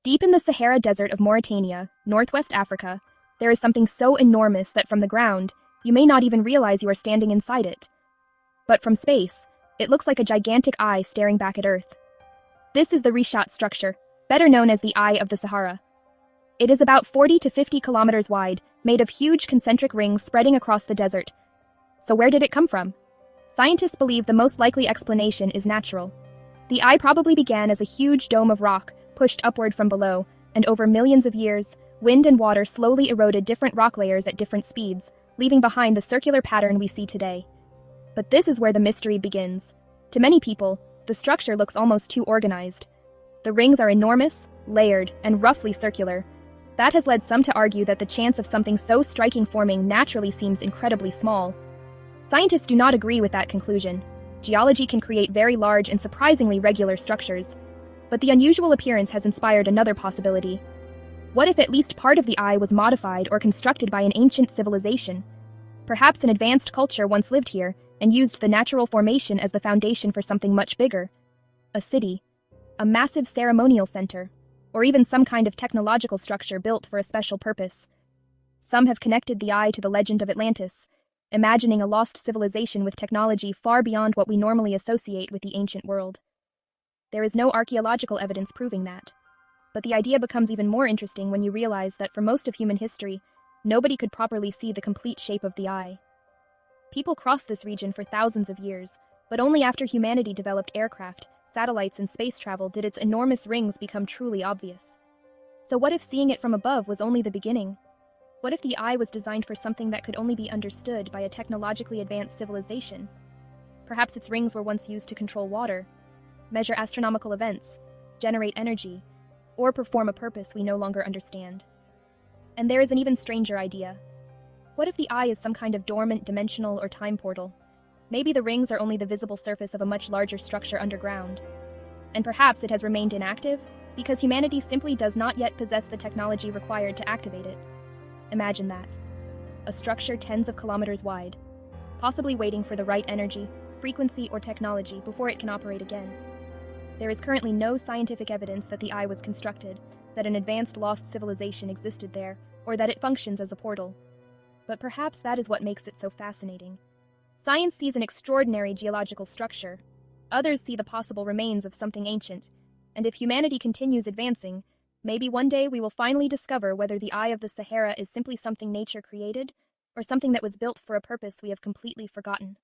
Deep in the Sahara Desert of Mauritania, northwest Africa, there is something so enormous that from the ground, you may not even realize you are standing inside it. But from space, it looks like a gigantic eye staring back at Earth. This is the Rishat structure, better known as the Eye of the Sahara. It is about 40 to 50 kilometers wide, made of huge concentric rings spreading across the desert. So where did it come from? Scientists believe the most likely explanation is natural. The eye probably began as a huge dome of rock, pushed upward from below, and over millions of years, wind and water slowly eroded different rock layers at different speeds, leaving behind the circular pattern we see today. But this is where the mystery begins. To many people, the structure looks almost too organized. The rings are enormous, layered, and roughly circular. That has led some to argue that the chance of something so striking forming naturally seems incredibly small. Scientists do not agree with that conclusion. Geology can create very large and surprisingly regular structures. But the unusual appearance has inspired another possibility. What if at least part of the eye was modified or constructed by an ancient civilization? Perhaps an advanced culture once lived here and used the natural formation as the foundation for something much bigger. A city, a massive ceremonial center, or even some kind of technological structure built for a special purpose. Some have connected the eye to the legend of Atlantis, imagining a lost civilization with technology far beyond what we normally associate with the ancient world. There is no archaeological evidence proving that. But the idea becomes even more interesting when you realize that for most of human history, nobody could properly see the complete shape of the eye. People crossed this region for thousands of years, but only after humanity developed aircraft, satellites, and space travel did its enormous rings become truly obvious. So what if seeing it from above was only the beginning? What if the eye was designed for something that could only be understood by a technologically advanced civilization? Perhaps its rings were once used to control water, measure astronomical events, generate energy, or perform a purpose we no longer understand. And there is an even stranger idea. What if the eye is some kind of dormant dimensional or time portal? Maybe the rings are only the visible surface of a much larger structure underground. And perhaps it has remained inactive because humanity simply does not yet possess the technology required to activate it. Imagine that. A structure tens of kilometers wide, possibly waiting for the right energy, frequency, or technology before it can operate again. There is currently no scientific evidence that the eye was constructed, that an advanced lost civilization existed there, or that it functions as a portal. But perhaps that is what makes it so fascinating. Science sees an extraordinary geological structure. Others see the possible remains of something ancient. And if humanity continues advancing, maybe one day we will finally discover whether the Eye of the Sahara is simply something nature created, or something that was built for a purpose we have completely forgotten.